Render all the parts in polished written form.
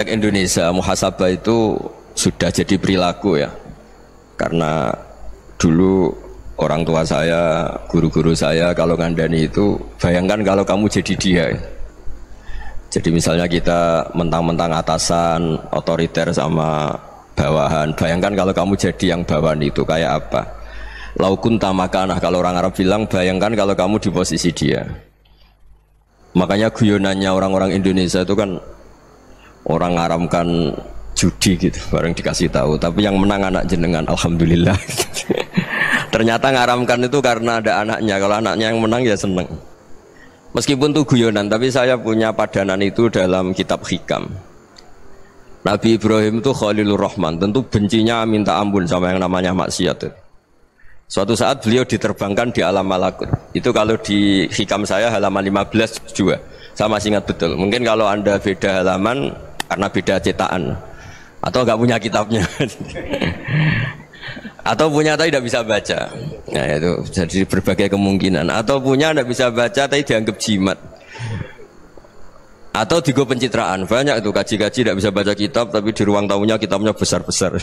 Indonesia muhasabah itu sudah jadi perilaku ya, karena dulu orang tua saya, guru-guru saya kalau ngandani itu, bayangkan kalau kamu jadi dia. Jadi misalnya kita mentang-mentang atasan, otoriter sama bawahan, bayangkan kalau kamu jadi yang bawahan itu kayak apa. Laukun tamakanah, kalau orang Arab bilang, bayangkan kalau kamu di posisi dia. Makanya guyonannya orang-orang Indonesia itu kan orang ngaramkan judi gitu, bareng dikasih tahu. Tapi yang menang anak jenengan, alhamdulillah. Ternyata ngaramkan itu karena ada anaknya. Kalau anaknya yang menang ya seneng. Meskipun itu guyonan, tapi saya punya padanan itu dalam kitab Hikam. Nabi Ibrahim itu Khalilur Rahman, tentu bencinya minta ampun sama yang namanya maksiat. Suatu saat beliau diterbangkan di alam malakut. Itu kalau di Hikam saya halaman 15 juga. Saya masih ingat betul. Mungkin kalau Anda beda halaman karena beda cetakan, atau nggak punya kitabnya, atau punya tapi tidak bisa baca. Nah itu jadi berbagai kemungkinan. Atau punya tidak bisa baca tapi dianggap jimat, atau digo pencitraan. Banyak itu kaji-kaji tidak bisa baca kitab tapi di ruang tamunya kitabnya besar-besar.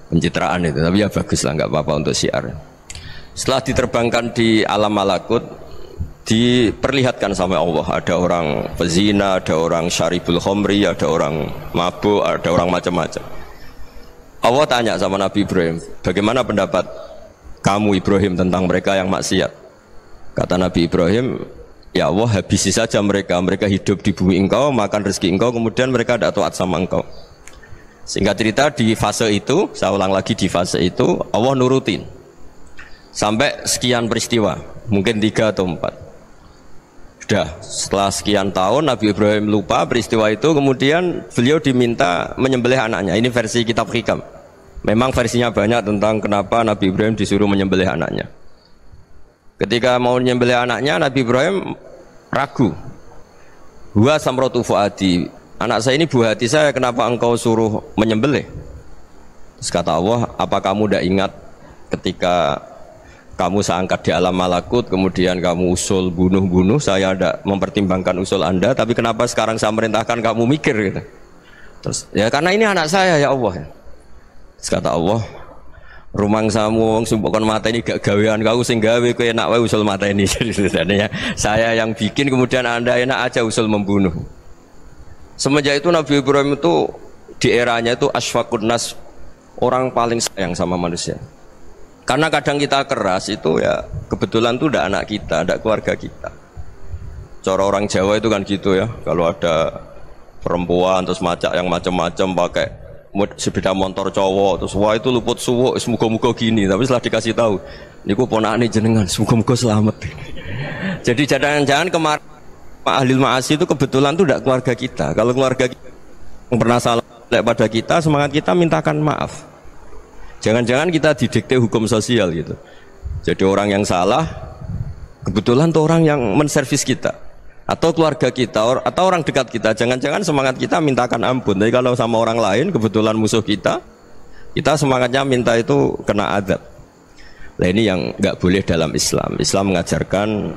Pencitraan itu, tapi ya bagus lah, nggak apa-apa untuk syiar. Setelah diterbangkan di alam malakut, diperlihatkan sama Allah, ada orang pezina, ada orang syaribul khomri, ada orang mabuk, ada orang macam-macam. Allah tanya sama Nabi Ibrahim, bagaimana pendapat kamu Ibrahim tentang mereka yang maksiat? Kata Nabi Ibrahim, ya Allah, habisi saja mereka. Mereka hidup di bumi engkau, makan rezeki engkau, kemudian mereka tidak taat sama engkau. Singkat cerita, di fase itu, saya ulang lagi, di fase itu Allah nurutin sampai sekian peristiwa, mungkin 3 atau 4. Sudah setelah sekian tahun Nabi Ibrahim lupa peristiwa itu, kemudian beliau diminta menyembelih anaknya. Ini versi kitab Hikam. Memang versinya banyak tentang kenapa Nabi Ibrahim disuruh menyembelih anaknya. Ketika mau menyembelih anaknya, Nabi Ibrahim ragu. Huwa samratu fuadi, anak saya ini buah hati saya, kenapa engkau suruh menyembelih? Terus kata Allah, apa kamu tidak ingat ketika kamu saya angkat di alam malakut, kemudian kamu usul bunuh-bunuh, saya tidak mempertimbangkan usul Anda, tapi kenapa sekarang saya merintahkan kamu mikir gitu? Terus, ya karena ini anak saya ya Allah. Terus kata Allah, rumang samu wong sumpukon mata ini gak gawean kau sing gawe kowe enak wae usul mata ini. Jadi sebenarnya saya yang bikin, kemudian Anda enak aja usul membunuh. Semenjak itu Nabi Ibrahim itu di eranya itu asfaqun nas, orang paling sayang sama manusia. Karena kadang kita keras itu ya kebetulan itu tidak anak kita, tidak keluarga kita. Cara orang Jawa itu kan gitu ya, kalau ada perempuan terus macak yang macam-macam pakai sepeda motor cowok, terus wah itu luput suwuk, semoga-moga gini. Tapi setelah dikasih tahu, niku ponakane jenengan, semoga-moga selamat. Jadi jangan-jangan kemarin ahli ma'asi itu kebetulan itu tidak keluarga kita. Kalau keluarga kita yang pernah salah pada kita, semangat kita mintakan maaf. Jangan-jangan kita didikte hukum sosial gitu. Jadi orang yang salah kebetulan itu orang yang menservis kita, atau keluarga kita, atau orang dekat kita. Jangan-jangan semangat kita mintakan ampun. Tapi kalau sama orang lain kebetulan musuh kita, kita semangatnya minta itu kena adab. Nah ini yang nggak boleh dalam Islam. Islam mengajarkan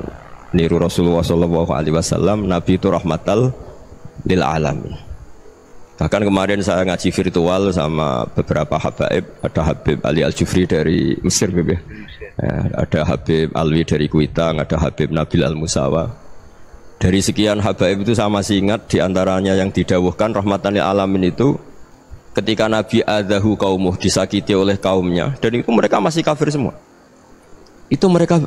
niru Rasulullah SAW, Nabi itu rahmatal lil alamin. Bahkan kemarin saya ngaji virtual sama beberapa habaib, ada Habib Ali Al-Jufri dari Mesir, ya, ada Habib Alwi dari Kuitang, ada Habib Nabil Al-Musawa. Dari sekian habaib itu saya masih ingat diantaranya yang didawuhkan rahmatan lil alamin itu ketika Nabi adahu kaumuh, disakiti oleh kaumnya, dan itu mereka masih kafir semua. Itu mereka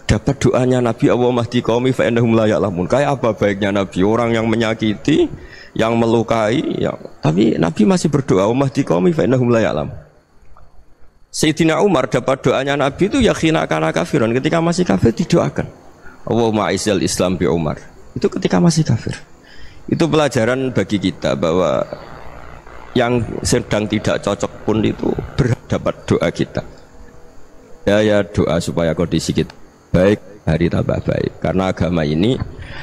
dapat doanya Nabi, Allah mahdi qaumi fa innahum la ya'lamun. Kayak apa baiknya Nabi, orang yang menyakiti, yang melukai, tapi Nabi masih berdoa, Allah mahdi qaumi fa innahum la ya'lamun. Sayyidina Umar dapat doanya Nabi itu ya khina kana kafiran, ketika masih kafir didoakan. Allahumma aizzal Islam bi Umar. Itu ketika masih kafir. Itu pelajaran bagi kita bahwa yang sedang tidak cocok pun itu berdapat doa kita. Ya doa supaya kondisi kita baik, hari tambah baik. Karena agama ini,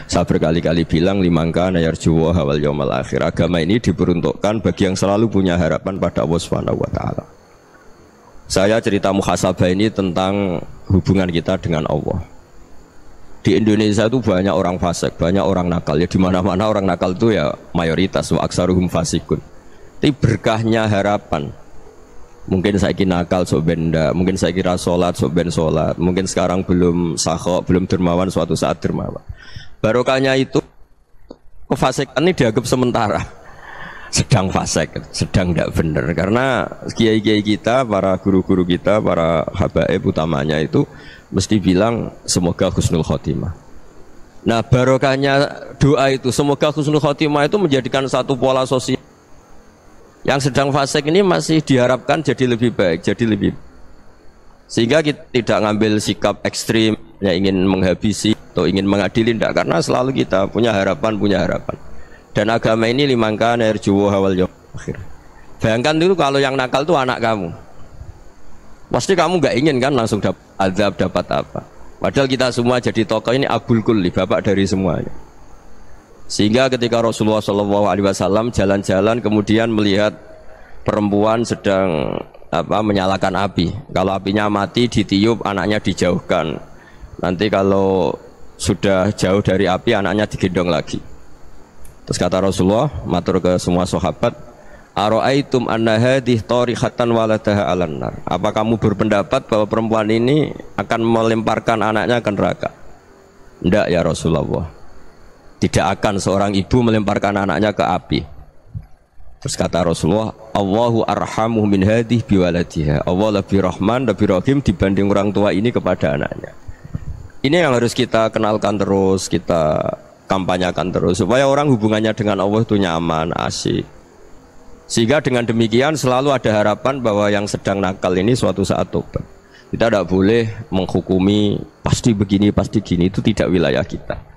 saya berkali-kali bilang, limangka nayar juwa hawal yawmal akhir. Agama ini diperuntukkan bagi yang selalu punya harapan pada Allah Subhanahu wa Ta'ala. Saya cerita muhasabah ini tentang hubungan kita dengan Allah. Di Indonesia itu banyak orang fasik, banyak orang nakal. Ya di mana-mana orang nakal itu ya mayoritas, wa aksaruhum fasikun. Tapi berkahnya harapan. Mungkin saya kira nakal sok benda, mungkin saya kira sholat sok ben sholat, mungkin sekarang belum sakho, belum dermawan, suatu saat dermawan. Barokahnya itu kefasikan ini dianggap sementara, sedang fasik, sedang tidak benar. Karena kiai-kiai kita, para guru-guru kita, para habaib utamanya itu mesti bilang semoga husnul khotimah. Nah barokahnya doa itu semoga husnul khotimah itu menjadikan satu pola sosial. Yang sedang fasik ini masih diharapkan jadi lebih baik, jadi lebih. Sehingga kita tidak ngambil sikap ekstrim, ya ingin menghabisi atau ingin mengadili, tidak. Karena selalu kita punya harapan. Dan agama ini limangkan erjuwo hawal yawm akhir. Bayangkan dulu kalau yang nakal itu anak kamu. Pasti kamu nggak ingin kan langsung dapat azab, dapat apa. Padahal kita semua jadi tokoh ini abul kulli, bapak dari semuanya. Sehingga ketika Rasulullah SAW jalan-jalan kemudian melihat perempuan sedang menyalakan api. Kalau apinya mati ditiup, anaknya dijauhkan. Nanti kalau sudah jauh dari api, anaknya digendong lagi. Terus kata Rasulullah, matur ke semua sahabat, Aro'aitum anna hadih tarihatan waladaha alan nar. Apa kamu berpendapat bahwa perempuan ini akan melemparkan anaknya ke neraka? Tidak ya Rasulullah. Tidak akan seorang ibu melemparkan anaknya ke api. Terus kata Rasulullah, Allahu arhamuh min hadih biwaladiha. Allah lebih rahman, lebih rahim dibanding orang tua ini kepada anaknya. Ini yang harus kita kenalkan terus, kita kampanyakan terus, supaya orang hubungannya dengan Allah itu nyaman, asik. Sehingga dengan demikian selalu ada harapan bahwa yang sedang nakal ini suatu saat tobat. Kita tidak boleh menghukumi pasti begini, pasti gini, itu tidak wilayah kita.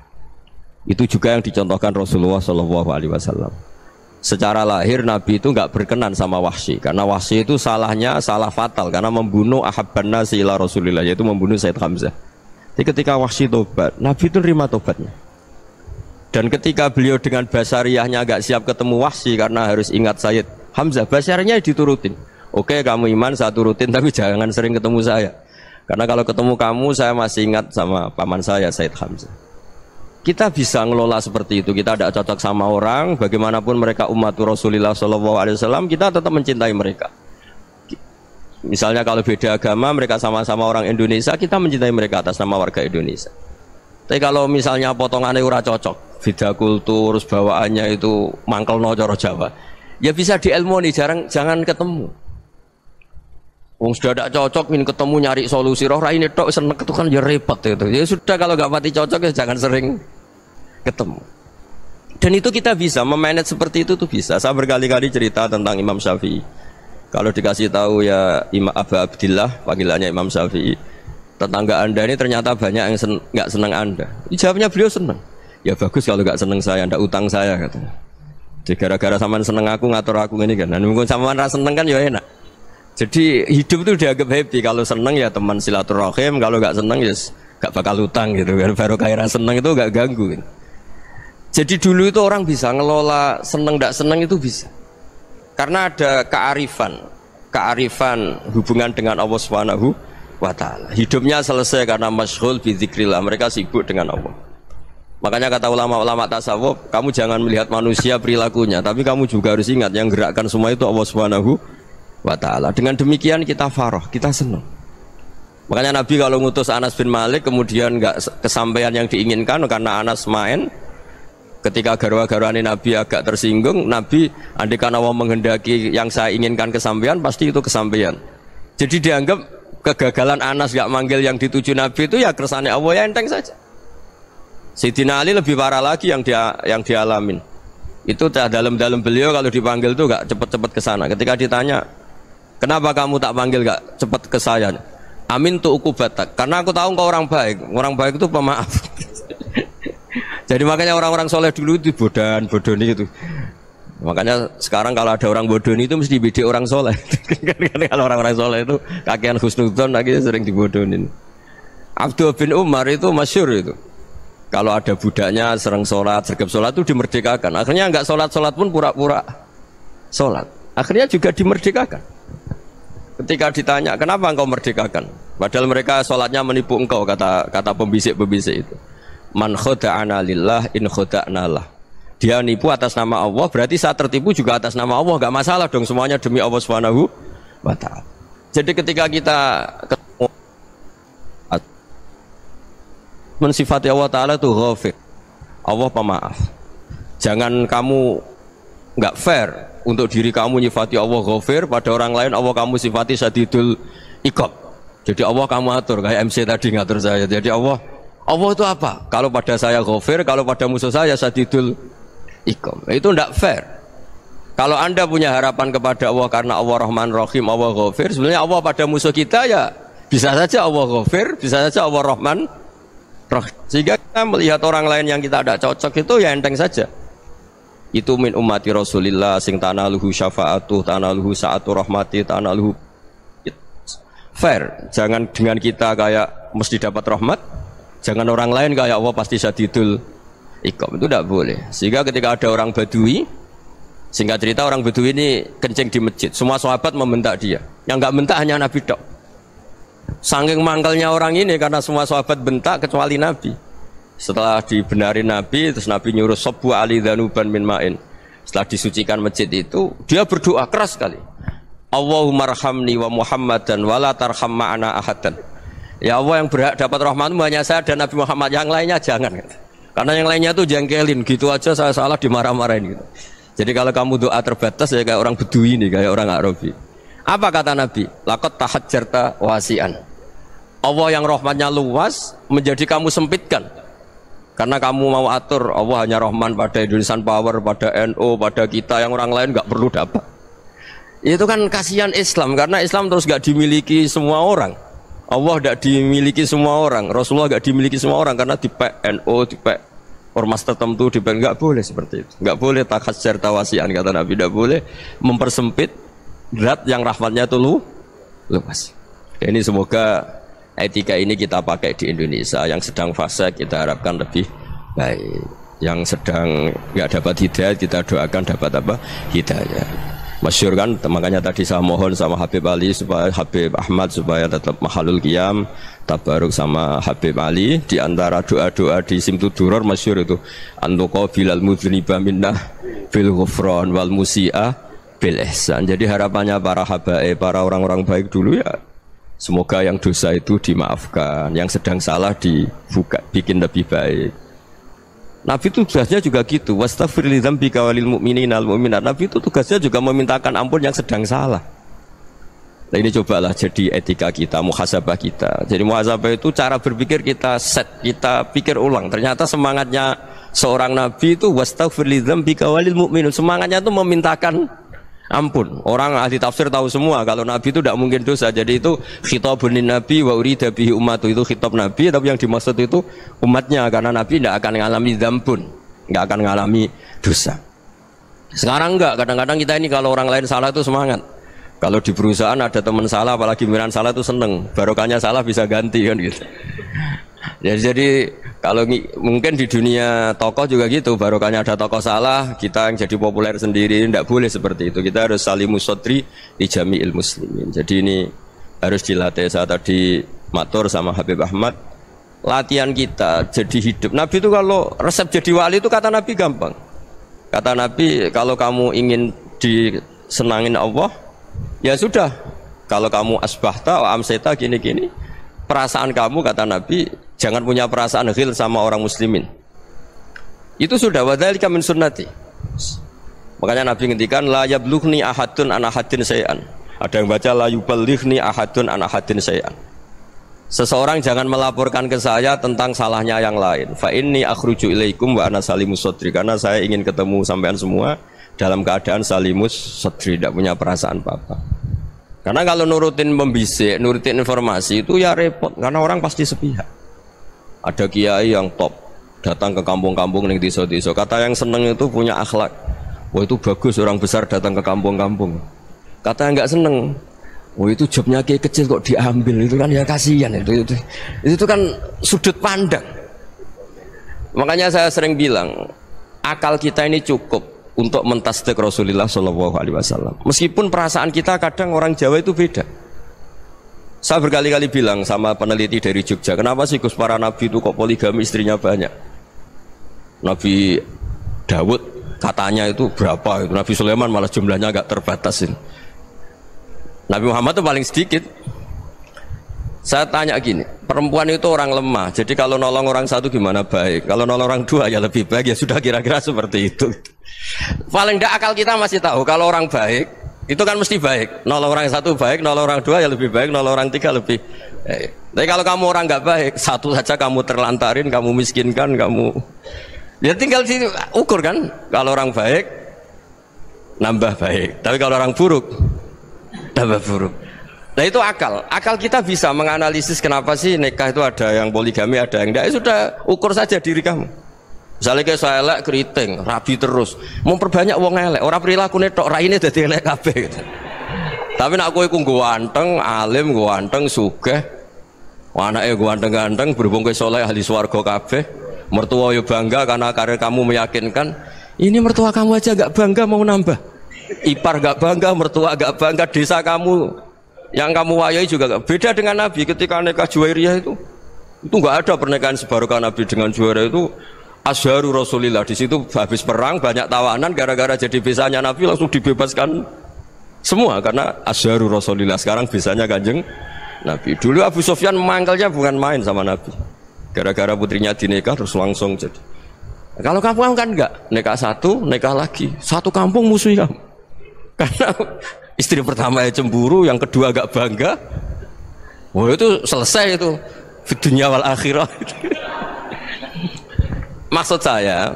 Itu juga yang dicontohkan Rasulullah SAW. Secara lahir Nabi itu nggak berkenan sama Wahsy, karena Wahsy itu salahnya salah fatal karena membunuh ahabban nasi ila Rasulillah, yaitu membunuh Sayyid Hamzah. Jadi ketika Wahsy tobat, Nabi itu terima tobatnya. Dan ketika beliau dengan basariyahnya agak siap ketemu Wahsy karena harus ingat Sayyid Hamzah, basariyahnya diturutin. Oke, kamu iman saya turutin, tapi jangan sering ketemu saya. Karena kalau ketemu kamu saya masih ingat sama paman saya Sayyid Hamzah. Kita bisa ngelola seperti itu. Kita tidak cocok sama orang, bagaimanapun mereka umat Rasulullah SAW, kita tetap mencintai mereka. Misalnya kalau beda agama, mereka sama-sama orang Indonesia, kita mencintai mereka atas nama warga Indonesia. Tapi kalau misalnya potongannya ora cocok, beda kultur, bawaannya itu mangkel no coro Jawa, ya bisa diilmoni, jangan ketemu. Wong sudah tidak cocok, ingin ketemu nyari solusi. Roh ini tok seneng itu kan ya repot itu. Ya sudah kalau nggak mati cocok ya jangan sering ketemu. Dan itu kita bisa memanage seperti itu tuh bisa. Saya berkali-kali cerita tentang Imam Syafi'i. Kalau dikasih tahu ya Imam Abu Abdillah, panggilannya Imam Syafi'i, tetangga anda ini ternyata banyak yang nggak senang anda. Jawabnya beliau senang. Ya bagus kalau nggak senang saya, ndak utang saya katanya. Jadi gara-gara sampean seneng aku ngatur aku ini kan. Dan mungkin sampean rasa seneng kan ya enak. Jadi hidup itu dianggap happy. Kalau seneng ya teman silaturahim, kalau nggak seneng ya nggak bakal utang gitu kan. Baru kaya seneng itu nggak ganggu kan. Jadi dulu itu orang bisa ngelola seneng nggak seneng itu bisa. Karena ada kearifan hubungan dengan Allah Subhanahu wa Ta'ala. Hidupnya selesai karena masyghul bi dzikrillah. Mereka sibuk dengan Allah. Makanya kata ulama-ulama tasawuf, kamu jangan melihat manusia perilakunya, tapi kamu juga harus ingat yang gerakkan semua itu Allah Subhanahu wa Ta'ala. Dengan demikian kita farah, kita senang. Makanya Nabi kalau ngutus Anas bin Malik kemudian nggak kesampaian yang diinginkan karena Anas main, ketika garwa-garwani Nabi agak tersinggung, Nabi andaikan Allah menghendaki yang saya inginkan kesampaian, pasti itu kesampaian. Jadi dianggap kegagalan Anas nggak manggil yang dituju Nabi itu ya kersane Allah, ya enteng saja. Sayyidina Ali lebih parah lagi yang dialamin. Itu dalam beliau kalau dipanggil itu nggak cepet-cepet ke sana. Ketika ditanya, kenapa kamu tak panggil gak cepat ke saya? Amin tu ukubatak. Karena aku tahu kau orang baik. Orang baik itu pemaaf. Jadi makanya orang-orang soleh dulu itu bodoni itu. Makanya sekarang kalau ada orang bodoni itu mesti bidik orang soleh. Kalau orang-orang soleh itu kakean husnudzon lagi sering dibodonin. Abdul bin Umar itu masyhur itu. Kalau ada budaknya sering sholat, sergap sholat itu dimerdekakan. Akhirnya nggak sholat pun pura-pura sholat. Akhirnya juga dimerdekakan. Ketika ditanya, kenapa engkau merdekakan? Padahal mereka sholatnya menipu engkau, kata pembisik-pembisik itu. Man khoda'ana lillah in khoda'na lah. Dia nipu atas nama Allah, berarti saat tertipu juga atas nama Allah, enggak masalah dong, semuanya demi Allah Subhanahu wa ta'ala. Jadi ketika kita mensifati Allah Ta'ala itu ghafir, Allah pemaaf. Jangan kamu enggak fair untuk diri kamu nyifati Allah ghafir, pada orang lain Allah kamu sifati syadidul iqab. Jadi Allah kamu atur, kayak MC tadi ngatur saya. Jadi Allah itu apa? Kalau pada saya ghafir, kalau pada musuh saya syadidul iqam. Itu tidak fair. Kalau Anda punya harapan kepada Allah karena Allah Rahman Rahim, Allah ghafir, sebenarnya Allah pada musuh kita ya bisa saja Allah ghafir, bisa saja Allah Rahman Rahim. Sehingga kita melihat orang lain yang kita tidak cocok itu ya enteng saja. Itu min ummati Rasulillah sing tanaluhu syafa'atuh, tanaluhu sa'atu rahmati, tanaluhu fair. Jangan dengan kita kayak mesti dapat rahmat, jangan orang lain kayak Allah pasti syadidul iqam. Itu tidak boleh. Sehingga ketika ada orang Badui, singkat cerita orang Badui ini kencing di masjid, semua sahabat membentak dia. Yang enggak bentak hanya Nabi tok. Saking mangkelnya orang ini karena semua sahabat bentak kecuali Nabi. Setelah dibenarin Nabi, terus Nabi nyuruh sabbu ali dhanuban min ma'in. Setelah disucikan masjid itu, dia berdoa keras sekali. Allahumma arhamni wa Muhammadan wa la tarham ma'ana ahadan. Ya Allah, yang berhak dapat rahmatmu hanya saya dan Nabi Muhammad, yang lainnya jangan. Karena yang lainnya tuh jengkelin, gitu aja saya salah dimarah-marahin gitu. Jadi kalau kamu doa terbatas ya kayak orang Bedui ini, kayak orang Arabi. Apa kata Nabi? Laqad tahajjarta wasi'an. Allah yang rahmatnya luas menjadi kamu sempitkan. Karena kamu mau atur Allah hanya Rahman pada Indonesian Power, pada NU, pada kita, yang orang lain nggak perlu dapat. Itu kan kasihan Islam, karena Islam terus gak dimiliki semua orang. Allah gak dimiliki semua orang, Rasulullah gak dimiliki semua orang, karena di NU, di ormas tertentu, di gak boleh seperti itu. Gak boleh takhasyar tawasian, kata Nabi, gak boleh mempersempit zat yang rahmatnya itu luas. Ini semoga etika ini kita pakai di Indonesia. Yang sedang fase kita harapkan lebih baik, yang sedang gak dapat hidayah kita doakan dapat apa? Hidayah. Masyhur kan, makanya tadi saya mohon sama Habib Ali supaya Habib Ahmad supaya tetap mahalul qiyam tabaruk sama Habib Ali. Di antara doa-doa di Simtud Duror masyhur itu antuqa bilal mudhniba minnah bil ghufran wal musi'ah bil ihsan. Jadi harapannya para habaib, para orang-orang baik dulu ya, semoga yang dosa itu dimaafkan, yang sedang salah dibuka, bikin lebih baik. Nabi itu tugasnya juga gitu. Wastaghfir li dzambika walil mu'minina wal mu'minat. Nabi itu tugasnya juga memintakan ampun yang sedang salah. Nah, ini cobalah jadi etika kita, muhasabah kita. Jadi muhasabah itu cara berpikir kita set, kita pikir ulang. Ternyata semangatnya seorang nabi itu wastaghfir li dzambika walil mu'minun. Semangatnya itu memintakan ampun. Orang ahli tafsir tahu semua kalau Nabi itu tidak mungkin dosa. Jadi itu khitabun lin Nabi wa urida bihi ummatu, itu khitab Nabi, tapi yang dimaksud itu umatnya, karena Nabi tidak akan mengalami dzambun, tidak akan mengalami dosa. Sekarang enggak, kadang-kadang kita ini kalau orang lain salah itu semangat. Kalau di perusahaan ada teman salah, apalagi miran salah itu seneng, barokahnya salah bisa ganti kan gitu. Jadi kalau mungkin di dunia tokoh juga gitu, barokahnya ada tokoh salah, kita yang jadi populer sendiri, tidak boleh seperti itu. Kita harus salimus sodri di jami'il muslimin. Jadi ini harus dilatih. Saya tadi matur sama Habib Ahmad, latihan kita jadi hidup. Nabi itu kalau resep jadi wali itu kata Nabi gampang. Kata Nabi, kalau kamu ingin disenangin Allah, ya sudah. Kalau kamu asbahta wa amseta gini-gini, perasaan kamu, kata Nabi, jangan punya perasaan ghil sama orang muslimin. Itu sudah wadzalika min sunnati. Makanya Nabi ngendikan la yablughni ahadun an ahadin syai'an. Ada yang baca la yuballighni ahadun an ahadin syai'an. Seseorang jangan melaporkan ke saya tentang salahnya yang lain. Fa inni akhruju ilaikum wa ana salimus sadri. Karena saya ingin ketemu sampean semua dalam keadaan salimus sadri, tidak punya perasaan apa-apa. Karena kalau nurutin membisik, nurutin informasi itu ya repot, karena orang pasti sepihak. Ada kiai yang top datang ke kampung-kampung ning desa-desa. Kata yang seneng itu punya akhlak. Wah, itu bagus orang besar datang ke kampung-kampung. Kata yang nggak seneng, wah itu jobnya kiai kecil kok diambil, itu kan ya kasihan itu kan sudut pandang. Makanya saya sering bilang, akal kita ini cukup untuk mentasdik Rasulullah SAW. Meskipun perasaan kita kadang orang Jawa itu beda. Saya berkali-kali bilang sama peneliti dari Jogja, kenapa sih Gus para nabi itu kok poligami istrinya banyak? Nabi Dawud katanya itu berapa? Itu Nabi Sulaiman malah jumlahnya agak terbatas ini. Nabi Muhammad itu paling sedikit. Saya tanya gini, perempuan itu orang lemah, jadi kalau nolong orang satu gimana baik, kalau nolong orang dua ya lebih baik, ya sudah kira-kira seperti itu. Paling tidak akal kita masih tahu kalau orang baik itu kan mesti baik, nolong orang satu baik, nolong orang dua ya lebih baik, nolong orang tiga lebih baik. Tapi kalau kamu orang nggak baik, satu saja kamu terlantarin, kamu miskinkan, kamu ya tinggal ukur kan, kalau orang baik nambah baik, tapi kalau orang buruk tambah buruk. Nah itu akal kita bisa menganalisis kenapa sih nikah itu ada yang poligami, ada yang enggak. Ya sudah, ukur saja diri kamu. Misalnya kayak saya elek keriting, rabi terus, memperbanyak wong elek, orang perilaku netok, raine dadi elek kabeh gitu. Tapi nak kowe ku ganteng, alim, ganteng, sugih, anake ganteng-ganteng, berhubung kowe saleh ahli swarga kabeh, mertua yo bangga karena karir kamu meyakinkan. Ini mertua kamu aja enggak bangga mau nambah. Ipar enggak bangga, mertua enggak bangga, desa kamu yang kamu wayai juga gak beda dengan Nabi ketika nikah Juwairiyah itu nggak ada pernikahan sebarokah Nabi dengan Juwairiyah itu asharu Rasulillah. Di situ habis perang banyak tawanan, gara-gara jadi besanya Nabi langsung dibebaskan semua karena asharu Rasulillah. Sekarang besanya Kanjeng Nabi. Dulu Abu Sufyan memangkalnya bukan main sama Nabi, gara-gara putrinya dinikah terus langsung jadi. Kalau kamu kan enggak, nikah satu, nikah lagi, satu kampung musuh kamu karena istri pertama ya cemburu, yang kedua agak bangga. Wah itu selesai itu dunia wal akhirah. Maksud saya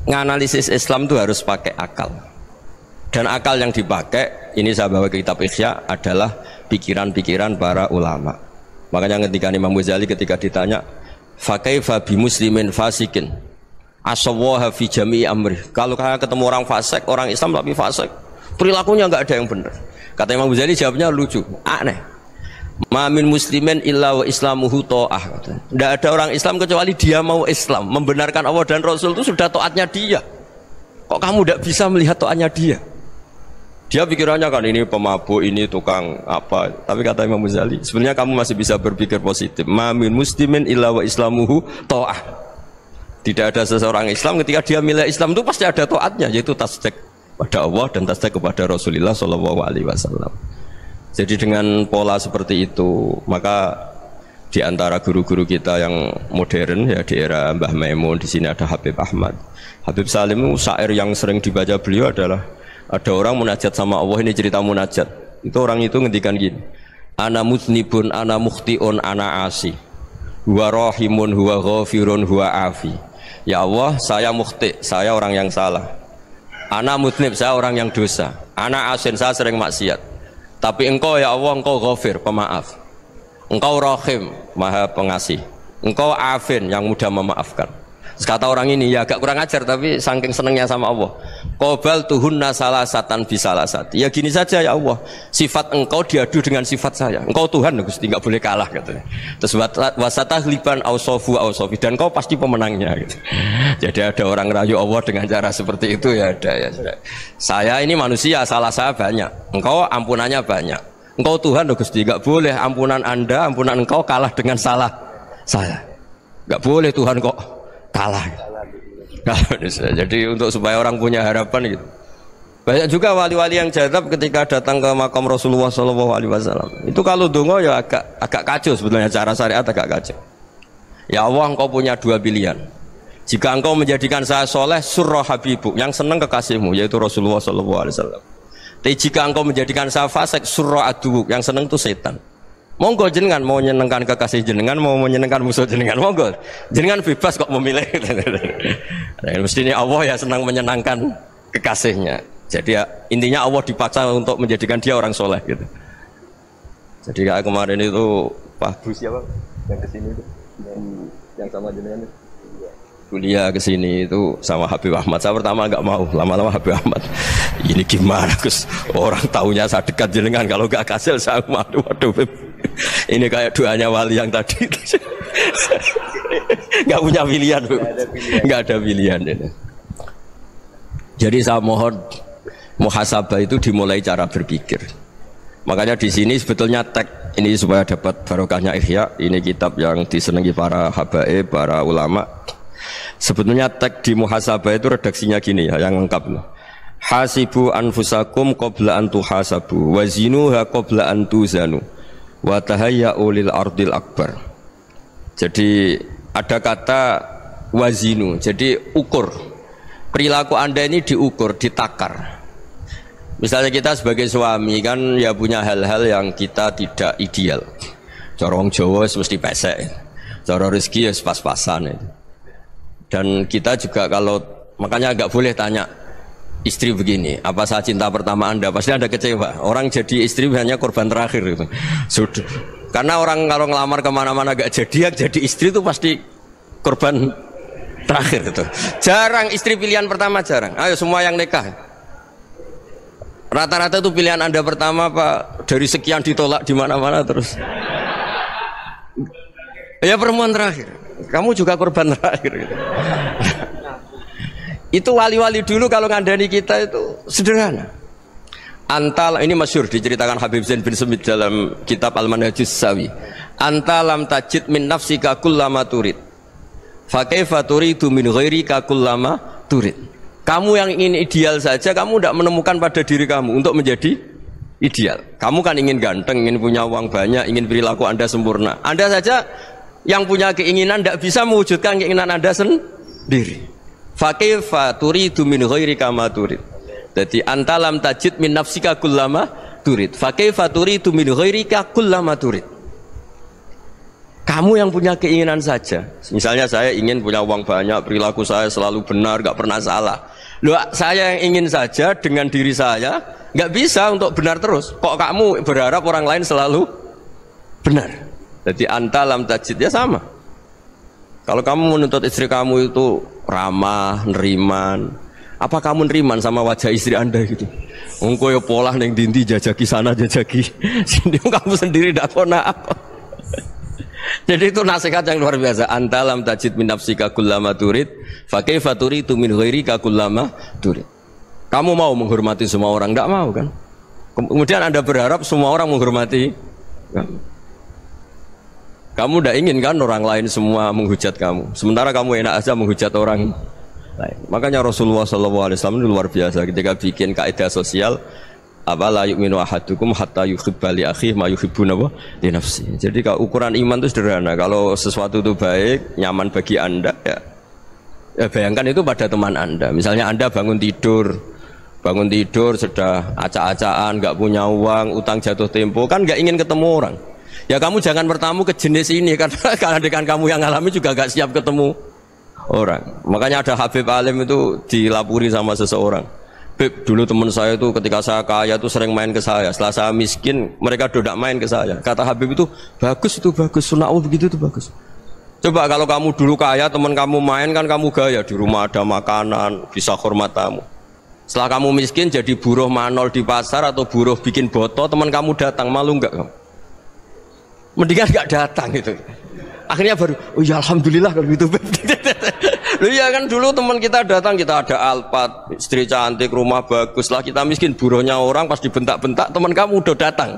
nganalisis Islam itu harus pakai akal, dan akal yang dipakai ini saya bawa ke kitab Ihya adalah pikiran-pikiran para ulama. Makanya ketika Imam Ghazali ketika ditanya fakaifa bi muslimin fasikin asawaha fi jami'i amri, kalau ketemu orang fasik, orang Islam tapi fasik, perilakunya nggak ada yang benar. Kata Imam Ghazali jawabnya lucu, aneh. Mamin muslimin illa wa islamuhu ta'ah. Tidak ada orang Islam kecuali dia mau Islam, membenarkan Allah dan Rasul itu sudah taatnya dia. Kok kamu tidak bisa melihat taatnya dia? Dia pikirannya kan ini pemabuk, ini tukang apa. Tapi kata Imam Ghazali, sebenarnya kamu masih bisa berpikir positif. Mamin muslimin illa wa islamuhu ta'ah. Tidak ada seseorang Islam ketika dia milih Islam itu pasti ada taatnya, yaitu tasdik pada Allah dan tasdik kepada Rasulullah SAW. Jadi dengan pola seperti itu, maka di antara guru-guru kita yang modern ya di era Mbah Maimun, di sini ada Habib Ahmad, Habib Salim, syair yang sering dibaca beliau adalah ada orang munajat sama Allah. Ini cerita munajat. Itu orang itu ngendikan gini, ana muznibun, ana mukhtiun, ana asi, huwa rahimun, huwa ghafirun, huwa afi. Ya Allah, saya mukhti, saya orang yang salah. Ana mutnib, saya orang yang dosa. Ana asin, saya sering maksiat. Tapi engkau ya Allah, engkau ghafir, pemaaf. Engkau rahim, maha pengasih. Engkau afin, yang mudah memaafkan. Terus kata orang ini, ya agak kurang ajar tapi saking senengnya sama Allah. Qobal tuhunna salasatan bisalasat. Ya gini saja ya Allah, sifat engkau diadu dengan sifat saya. Engkau Tuhan, Gusti, enggak boleh kalah katanya. Terus wasatahliban ausofu ausofi, dan kau pasti pemenangnya gitu. Jadi ada orang rayu Allah dengan cara seperti itu ya ada ya. Saya ini manusia, salah saya banyak. Engkau ampunannya banyak. Engkau Tuhan, Gusti, enggak boleh ampunan Anda, ampunan engkau kalah dengan salah saya. Enggak boleh Tuhan kok kalah. Jadi untuk supaya orang punya harapan gitu. Banyak juga wali-wali yang jadab ketika datang ke makam Rasulullah SAW. Itu kalau dongo ya agak kacau sebetulnya, cara syariat agak kacau. Ya Allah, engkau punya dua pilihan. Jika engkau menjadikan saya soleh, surah habibuk, yang senang kekasihmu, yaitu Rasulullah SAW. Tapi jika engkau menjadikan saya fasik, surah adubuk, yang senang itu setan. Monggo jenengan mau menyenangkan kekasih jenengan, mau menyenangkan musuh jenengan, monggo jenengan bebas kok memilih. Nah, mestinya Allah ya senang menyenangkan kekasihnya. Jadi ya, intinya Allah dipaksa untuk menjadikan dia orang soleh gitu. Jadi kayak kemarin itu Pak Bu siapa yang kesini itu, yang sama jenengan itu kuliah kesini itu sama Habib Ahmad. Saya pertama nggak mau, lama-lama Habib Ahmad ini gimana Gus, orang tahunya saya dekat jenengan, kalau nggak kasil saya waduh ini kayak doanya wali yang tadi. Nggak punya pilihan, nggak ada pilihan ini. Jadi saya mohon muhasabah itu dimulai cara berpikir. Makanya di sini sebetulnya tag ini supaya dapat barokahnya Ihya. Ini kitab yang disenangi para habaib, para ulama. Sebetulnya tag di muhasabah itu redaksinya gini ya, yang lengkap. Hasibu anfusakum qabla an tuhasabu wa zinuha qabla an tuzanu wa tahayya'u lil ardil akbar. Jadi ada kata wazinu, jadi ukur. Perilaku Anda ini diukur, ditakar. Misalnya kita sebagai suami kan ya punya hal-hal yang kita tidak ideal. Cara wong Jawa mesti pesek. Cara rezeki ya pas-pasan. Dan kita juga kalau makanya agak boleh tanya istri begini, apa saat cinta pertama Anda? Pasti Anda kecewa. Orang jadi istri hanya korban terakhir itu. Sudah. Karena orang kalau ngelamar kemana-mana gak jadi, yang jadi istri itu pasti korban terakhir itu. Jarang istri pilihan pertama, jarang. Ayo semua yang nikah. Rata-rata itu pilihan Anda pertama Pak, dari sekian ditolak di mana-mana terus. Ya perempuan terakhir. Kamu juga korban terakhir gitu. Itu wali-wali dulu kalau ngandani kita itu sederhana. Antal ini masyhur diceritakan Habib Zain bin Sumit dalam kitab Al-Manhajus Sawi. Anta lam tajid min nafsika kullama turid. Fa kaifa turidu min ghairika kullama turid. Kamu yang ingin ideal saja, kamu tidak menemukan pada diri kamu untuk menjadi ideal. Kamu kan ingin ganteng, ingin punya uang banyak, ingin perilaku Anda sempurna. Anda saja yang punya keinginan tidak bisa mewujudkan keinginan Anda sendiri. Fakaifa turidu min ghairika ma turid. Jadi anta lam tajid min nafsika kullama turid. Fakaifa turidu min ghairika kullama turid. Kamu yang punya keinginan saja. Misalnya saya ingin punya uang banyak, perilaku saya selalu benar, gak pernah salah. Loh, saya yang ingin saja dengan diri saya gak bisa untuk benar terus. Kok kamu berharap orang lain selalu benar? Jadi anta lam tajid ya sama. Kalau kamu menuntut istri kamu itu ramah, neriman, apa kamu neriman sama wajah istri Anda gitu? Engko ya pola neng dindi jajaki sana jajaki sini, kamu sendiri tidak kona apa. Jadi itu nasihat yang luar biasa. Anta lam tajid min nafsika kullama turid, fa kaifa turidu min ghairika kullama turid. Kamu mau menghormati semua orang? Tidak mau kan? Kemudian Anda berharap semua orang menghormati kamu tidak ingin kan orang lain semua menghujat kamu. Sementara kamu enak aja menghujat orang lain. Makanya Rasulullah SAW itu luar biasa ketika bikin kaidah sosial. Apa la yu'minu ahadukum hatta yuhibba li akhihi ma yuhibbu li nafsi. Jadi kalau ukuran iman itu sederhana. Kalau sesuatu itu baik, nyaman bagi Anda ya bayangkan itu pada teman Anda. Misalnya Anda bangun tidur sudah acak-acakan, nggak punya uang, utang jatuh tempo, kan nggak ingin ketemu orang. Ya kamu jangan bertamu ke jenis ini karena dengan kamu yang alami juga gak siap ketemu orang. Makanya ada Habib Alim itu dilapuri sama seseorang. Beb, dulu teman saya itu ketika saya kaya itu sering main ke saya. Setelah saya miskin, mereka tidak main ke saya. Kata Habib itu bagus, sunnah Allah begitu itu bagus. Coba kalau kamu dulu kaya, teman kamu main kan kamu gaya. Di rumah ada makanan, bisa hormat tamu. Setelah kamu miskin jadi buruh manol di pasar atau buruh bikin boto, teman kamu datang, malu enggak kamu? Mendingan nggak datang gitu. Akhirnya baru, oh ya alhamdulillah kalau gitu. Loh ya kan dulu teman kita datang, kita ada Alphard, istri cantik, rumah bagus lah, kita miskin, buruhnya orang pas dibentak-bentak, teman kamu udah datang.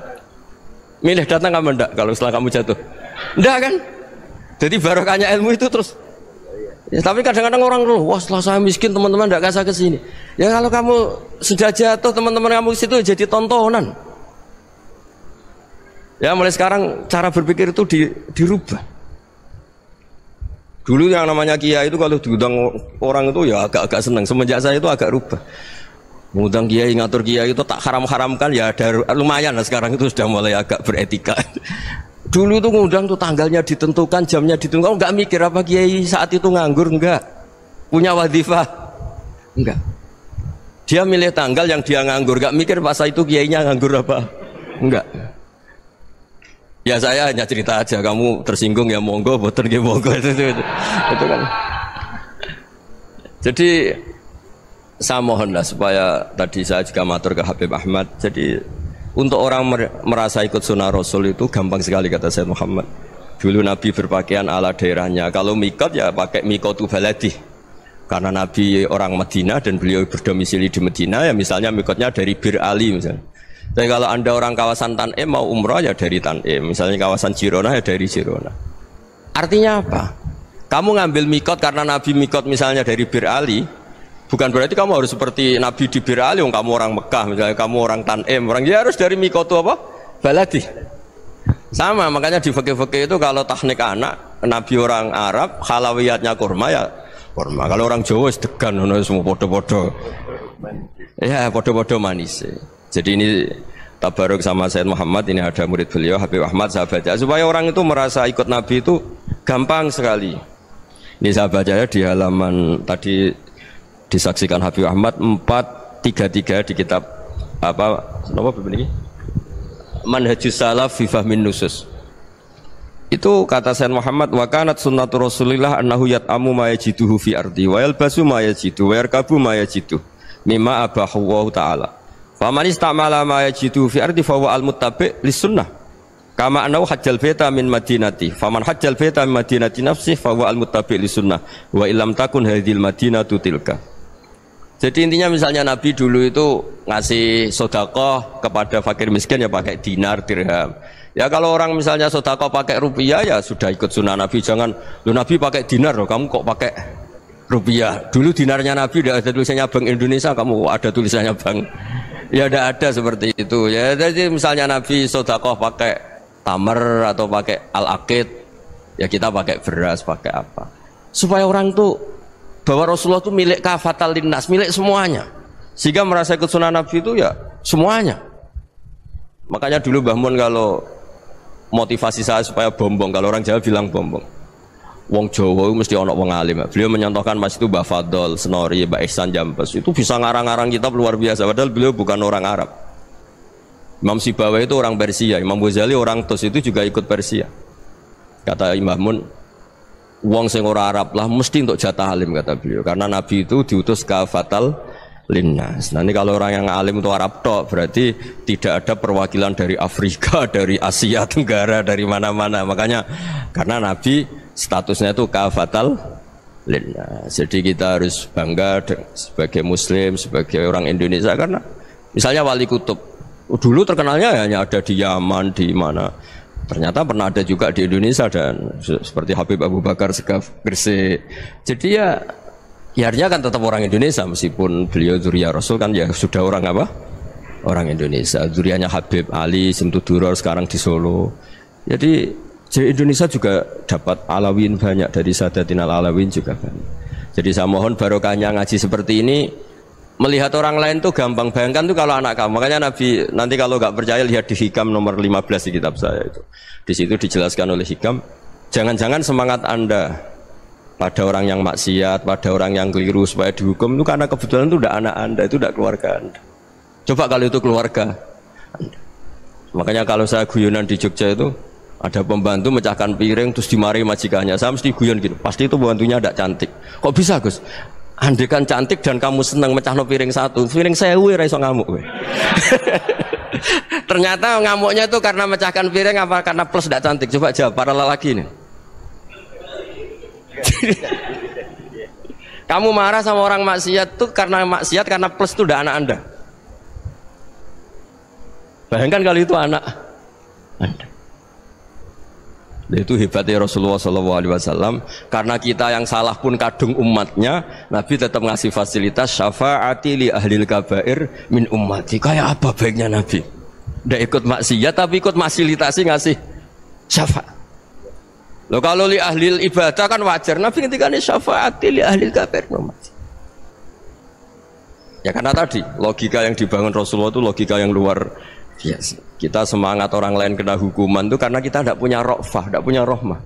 Milih datang kamu enggak kalau setelah kamu jatuh? Enggak kan? Jadi barokahnya ilmu itu terus. Ya, tapi kadang-kadang orang loh, wah setelah saya miskin teman-teman enggak kasih ke sini. Ya kalau kamu sudah jatuh, teman-teman kamu ke situ jadi tontonan. Ya mulai sekarang cara berpikir itu dirubah. Dulu yang namanya kiai itu kalau diundang orang itu ya agak-agak senang. Semenjak saya itu agak rubah. Mengundang kiai, ngatur kiai itu tak haram-haramkan ya ada lumayan lah sekarang itu sudah mulai agak beretika. Dulu itu ngundang tuh tanggalnya ditentukan, jamnya ditentukan, enggak mikir apa kiai saat itu nganggur, enggak. Punya wadifah, enggak. Dia milih tanggal yang dia nganggur, enggak mikir pas itu kiainya nganggur apa, enggak. Ya saya hanya cerita aja, kamu tersinggung ya monggo, boten ya monggo itu kan. Jadi saya mohonlah supaya tadi saya juga matur ke Habib Ahmad. Jadi untuk orang merasa ikut sunnah Rasul itu gampang sekali kata Sayyid Muhammad. Dulu Nabi berpakaian ala daerahnya. Kalau mikot ya pakai mikotu baladi. Karena Nabi orang Madinah dan beliau berdomisili di Madinah ya misalnya mikotnya dari Bir Ali misalnya. Tapi kalau Anda orang kawasan Tanim mau umroh ya dari Tanim, misalnya kawasan Jirona ya dari Jirona. Artinya apa? Kamu ngambil mikot karena Nabi mikot misalnya dari Bir Ali, bukan berarti kamu harus seperti Nabi di Bir Ali, kamu orang Mekah, misalnya kamu orang Tanim, orang dia harus dari mikot itu apa? Baladi. Sama, makanya di fikih-fikih itu kalau teknik anak, Nabi orang Arab, halawiyatnya kurma ya kurma. Kalau orang Jawa sedegan, semua podo-podo. Ya, podo-podo manis. Jadi ini tabaruk sama Sayyid Muhammad, ini ada murid beliau, Habib Ahmad, sahabatnya. Supaya orang itu merasa ikut Nabi itu gampang sekali. Ini sahabatnya di halaman tadi disaksikan Habib Ahmad 433 di kitab apa ini? Manhajus Salaf fi Fahmin Nusus. Itu kata Sayyid Muhammad, wa kanat sunnatu Rasulillah annahu yat'amu ma yajiduhu fi ardi wa yalbasu ma yajidu wa yarkabu ma yajidu mimma abahu wa ta'ala. Faman istamala ma yajiduhu fi ardi fa huwa al-muttabi' lis-sunnah. Kama annahu hajjal baita min madinati. Faman hajjal baita min madinati nafsi fa huwa al-muttabi' lis-sunnah. Wa illam takun hadhil madinatu tilka. Jadi intinya misalnya Nabi dulu itu ngasih sedekah kepada fakir miskin ya pakai dinar, dirham. Ya kalau orang misalnya sedekah pakai rupiah ya sudah ikut sunnah Nabi. Jangan, lu Nabi pakai dinar loh, kamu kok pakai rupiah. Dulu dinarnya Nabi tidak ada tulisannya Bank Indonesia, kamu ada tulisannya Bank. Ya tidak ada seperti itu. Ya jadi misalnya Nabi sedekah pakai tamar atau pakai al-aqid, ya kita pakai beras, pakai apa. Supaya orang tuh bahwa Rasulullah itu milik kafatal linnas, milik semuanya. Sehingga merasa ikut sunnah Nabi itu ya semuanya. Makanya dulu Mbah Mun kalau motivasi saya supaya bombong, kalau orang Jawa bilang bombong. Wong Jawa mesti ono wong alim. Beliau menyontohkan Mas itu Mbah Fadol, Senori, Mbah Ihsan Jambes. Itu bisa ngarang-ngarang kitab luar biasa, padahal beliau bukan orang Arab. Imam Sibawai itu orang Persia, Imam Ghazali orang Tus itu juga ikut Persia. Kata Imam Mun, wong sing ora Arab lah mesti untuk jatah alim, kata beliau, karena Nabi itu diutus kafatal linnas. Nah ini kalau orang yang alim itu Arab tok, berarti tidak ada perwakilan dari Afrika, dari Asia Tenggara, dari mana-mana. Makanya karena Nabi statusnya itu kafatal linnas. Jadi kita harus bangga sebagai Muslim, sebagai orang Indonesia, karena misalnya Wali Kutub dulu terkenalnya hanya ada di Yaman, di mana. Ternyata pernah ada juga di Indonesia, dan seperti Habib Abu Bakar Segaf Gresik. Jadi ya artinya kan tetap orang Indonesia, meskipun beliau dzurriyyah Rasul kan ya sudah orang apa? Orang Indonesia. Dzurriyyahnya Habib Ali Simtuduror sekarang di Solo. Jadi Indonesia juga dapat alawin banyak, dari Sadatinal Alawin juga banyak. Jadi saya mohon barokahnya ngaji seperti ini. Melihat orang lain tuh gampang, bayangkan tuh kalau anak kamu. Makanya Nabi, nanti kalau nggak percaya lihat di Hikam nomor 15 di kitab saya itu. Di situ dijelaskan oleh Hikam, jangan-jangan semangat Anda pada orang yang maksiat, pada orang yang keliru supaya dihukum itu karena kebetulan itu udah anak Anda, itu udah keluarga Anda. Coba kalau itu keluarga Anda. Makanya kalau saya guyonan di Jogja itu ada pembantu mecahkan piring terus dimarahi majikannya, saya mesti guyon gitu, pasti itu pembantunya tidak cantik. Kok bisa Gus? Andai kan cantik dan kamu senang mecahno piring satu, piring 1000 ora iso ngamuk kowe. Ternyata ngamuknya itu karena mecahkan piring apa karena plus tidak cantik? Coba jawab para lelaki ini. Kamu marah sama orang maksiat tuh karena maksiat, karena plus itu udah anak Anda. Bayangkan kalau itu anak Anda. Itu hebatnya Rasulullah SAW, karena kita yang salah pun kadung umatnya, Nabi tetap ngasih fasilitas syafaati li ahlil kabair min ummati. Kayak apa baiknya Nabi? Udah ikut maksiat tapi ikut fasilitasi ngasih syafaat. Loh kalau li ahlil ibadah kan wajar, Nabi ketika ini syafaati li ahlil kabair min ummati. Ya karena tadi logika yang dibangun Rasulullah itu logika yang luar biasa. Kita semangat orang lain kena hukuman itu karena kita tidak punya ra'fah, tidak punya rahmah.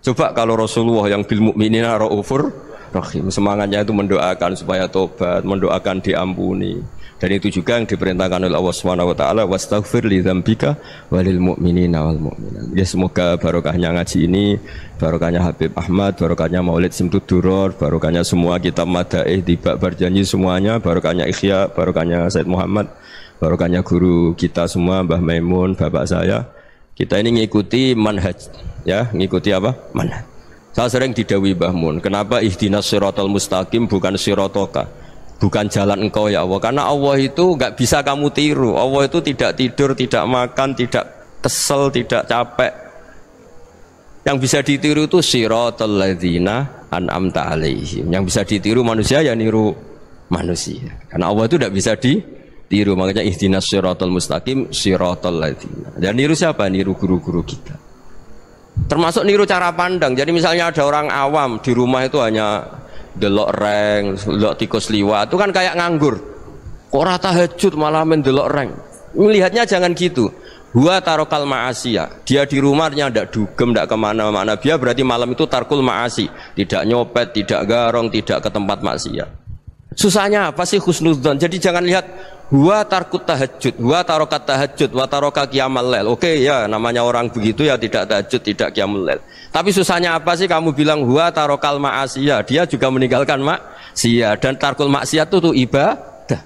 Coba kalau Rasulullah yang bil mukminina raufur rahim, semangatnya itu mendoakan supaya tobat, mendoakan diampuni. Dan itu juga yang diperintahkan oleh Allah Subhanahu wa taala, wastaghfir li dzambika walil mu'minina wal mu'minat. Ya semoga barokahnya ngaji ini, barokahnya Habib Ahmad, barokahnya Maulid Simtuduror, barokahnya semua kitab madaih tiba berjanji semuanya, barokahnya Ikhya, barokahnya Said Muhammad, barokahnya guru kita semua, Mbah Maimun, bapak saya. Kita ini ngikuti manhaj, ya, ngikuti apa? Manhaj. Saya sering didhawuhi Mbah Mun, kenapa ihdinas siratal mustaqim bukan siratoka? bukan jalan engkau ya Allah. Karena Allah itu nggak bisa kamu tiru. Allah itu tidak tidur, tidak makan, tidak kesel, tidak capek. Yang bisa ditiru itu siratal ladzina an'amta alaihim. Yang bisa ditiru manusia ya niru manusia. Karena Allah itu tidak bisa ditiru. Makanya ihdinas siratal mustaqim siratal ladzina. Dan niru siapa? Niru guru-guru kita. Termasuk niru cara pandang. Jadi misalnya ada orang awam di rumah itu hanya delok reng, delok tikus liwat, itu kan kayak nganggur. Kok ora tahajud malah mendelok reng. Melihatnya jangan gitu. Huwa tarokal ma'asiyah. Dia di rumahnya tidak dugem, tidak kemana-mana. Dia berarti malam itu tarkul ma'asi. Tidak nyopet, tidak garong, tidak ke tempat maksiat. Susahnya apa sih husnudzon? Jadi jangan lihat huwa tarkut tahajud, huwa tarokat tahajud, wa taroka qiyamul lail. Oke ya, namanya orang begitu ya tidak tahajud, tidak qiyamul lail. Tapi susahnya apa sih kamu bilang huwa tarokal ma'asiyah? Dia juga meninggalkan maksiat, dan tarkul maksiat itu tuh ibadah.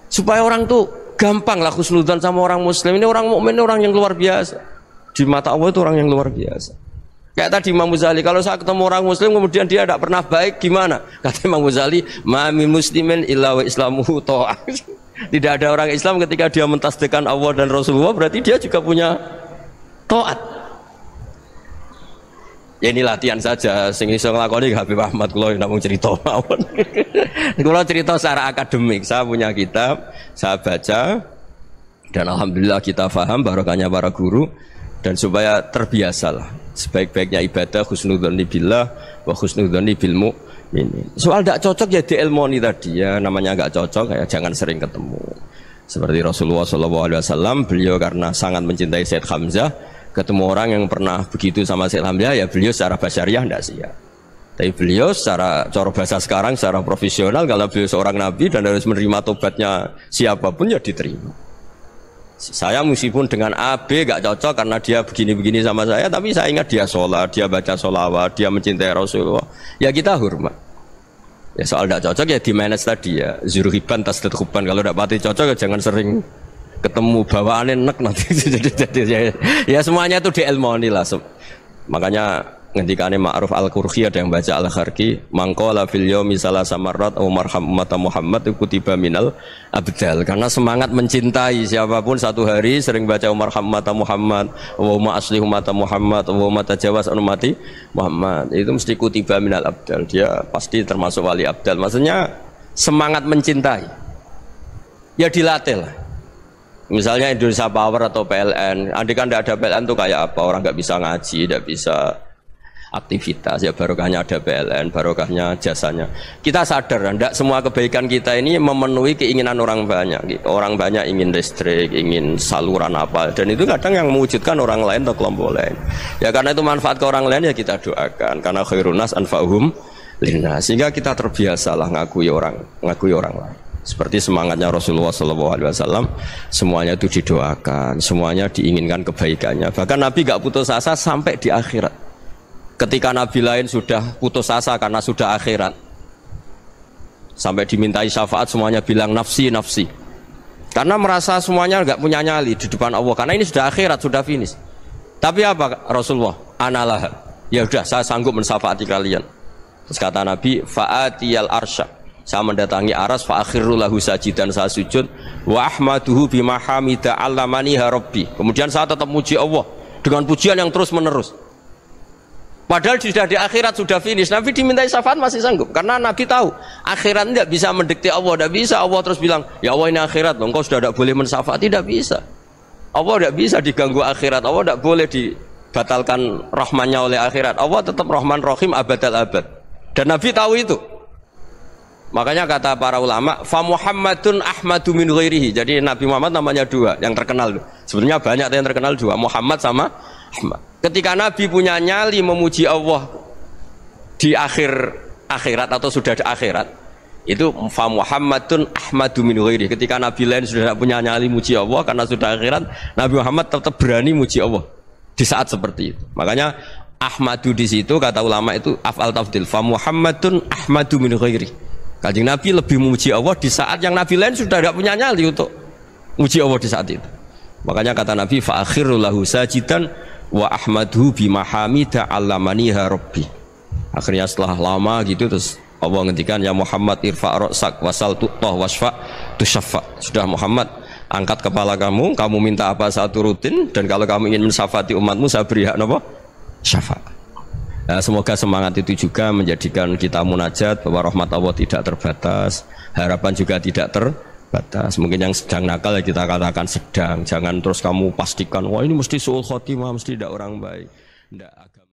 Supaya orang tuh gampang lah husnudzon sama orang muslim. Ini orang mukmin, orang yang luar biasa. Di mata Allah itu orang yang luar biasa. Kayak tadi Imam Ghazali, kalau saya ketemu orang muslim kemudian dia tidak pernah baik, gimana? Kata Imam Ghazali, ma min muslimin illa wa islamuhu ta'ah. Tidak ada orang Islam ketika dia mentasbihkan Allah dan Rasulullah, berarti dia juga punya taat. Ya ini latihan saja, sing iso nglakoni Habib Ahmad kula namung cerita mawon. Kula cerita secara akademik, saya punya kitab, saya baca dan alhamdulillah kita paham barokahnya para guru, dan supaya terbiasalah. Sebaik-baiknya ibadah husnudzonni billah wa husnudzonni bil mu'minin. Soal tidak cocok ya diilmoni tadi ya, namanya nggak cocok ya jangan sering ketemu. Seperti Rasulullah SAW, beliau karena sangat mencintai Sayyid Hamzah, ketemu orang yang pernah begitu sama Sayyid Hamzah ya beliau secara basyariah tidak siap. Tapi beliau secara cara bahasa sekarang, secara profesional, kalau beliau seorang nabi dan harus menerima tobatnya siapapun ya diterima. Saya meskipun dengan A, B gak cocok karena dia begini-begini sama saya, tapi saya ingat dia sholat, dia baca sholawat, dia mencintai Rasulullah, ya kita hormat. Ya soal gak cocok ya di manage tadi ya, zuruhiban tasdadhuban. Kalau gak pati cocok ya jangan sering ketemu, bawaannya enek nanti. Ya semuanya itu diilmoni lah. Makanya ngendikane Ma'ruf Al-Qurhi ada yang baca Al-Kharqi, mangqala fil yaumi salasa marrat aw marham ummata Muhammad kutiba minal abdal. Karena semangat mencintai siapapun satu hari sering baca marham ummata Muhammad, wa ma asli ummata Muhammad, wa ma tajawaz an ummati Muhammad, itu mesti kutiba minal abdal. Dia pasti termasuk wali abdal. Maksudnya semangat mencintai ya dilatih lah. Misalnya Indonesia Power atau PLN, andai kan tidak ada PLN tuh kayak apa? Orang nggak bisa ngaji, tidak bisa aktivitas, ya barokahnya ada PLN, barokahnya jasanya. Kita sadar, tidak semua kebaikan kita ini memenuhi keinginan orang banyak. Orang banyak ingin listrik, ingin saluran apa, dan itu kadang yang mewujudkan orang lain atau kelompok lain. Ya karena itu manfaat ke orang lain ya kita doakan. Karena khairun nas anfa'uhum linnas. Sehingga kita terbiasalah ngakui orang lain. Seperti semangatnya Rasulullah SAW, semuanya itu didoakan, semuanya diinginkan kebaikannya. Bahkan Nabi gak putus asa sampai di akhirat. Ketika Nabi lain sudah putus asa karena sudah akhirat, sampai dimintai syafaat semuanya bilang nafsi nafsi, karena merasa semuanya nggak punya nyali di depan Allah, karena ini sudah akhirat, sudah finish. Tapi apa Rasulullah? Analah, ya udah saya sanggup mensyafaati kalian. Terus kata Nabi, fa'atiyal arsya, saya mendatangi aras, fa'akhiru lahu sajidan, saya sujud, wa ahmaduhu bimahamida allamaniha rabbi. Kemudian saya tetap muji Allah dengan pujian yang terus menerus. Padahal sudah di akhirat, sudah finish. Nabi dimintai syafaat masih sanggup, karena Nabi tahu akhirat tidak bisa mendikte Allah, tidak bisa Allah terus bilang ya Allah ini akhirat, engkau sudah tidak boleh mensyafaat, tidak bisa. Allah tidak bisa diganggu akhirat, Allah tidak boleh dibatalkan rahmannya oleh akhirat. Allah tetap Rahman Rahim abadal abad, dan Nabi tahu itu. Makanya kata para ulama, fa Muhammadun ahmadu min ghairihi. Jadi Nabi Muhammad namanya dua yang terkenal. Sebenarnya banyak yang terkenal dua, Muhammad sama Ahmad. Ketika Nabi punya nyali memuji Allah di akhirat atau sudah di akhirat, itu fa Muhammadun ahmadu min ghairihi. Ketika Nabi lain sudah tidak punya nyali muji Allah karena sudah akhirat, Nabi Muhammad tetap berani muji Allah di saat seperti itu. Makanya Ahmadu di situ kata ulama itu af'al tafdil, fa Muhammadun ahmadu min ghairihi. Kanjeng Nabi lebih memuji Allah di saat yang Nabi lain sudah tidak punya nyali untuk muji Allah di saat itu. Makanya kata Nabi, fa akhiru lahu sajidan wa ahmadhu bimahamida allamaniha rabbi. Akhirnya setelah lama gitu terus Allah ngendikan ya Muhammad irfa' ra'sak wasal tu'tah wasfa' tusyaffa. Sudah Muhammad, angkat kepala kamu minta apa saya turutin, dan kalau kamu ingin mensyafaati umatmu saya beri hak apa? Syafaat. Nah, semoga semangat itu juga menjadikan kita munajat bahwa rahmat Allah tidak terbatas, harapan juga tidak terbatas. Mungkin yang sedang nakal ya kita katakan sedang, jangan terus kamu pastikan wah ini mesti suul khotimah, mesti tidak orang baik. Tidak.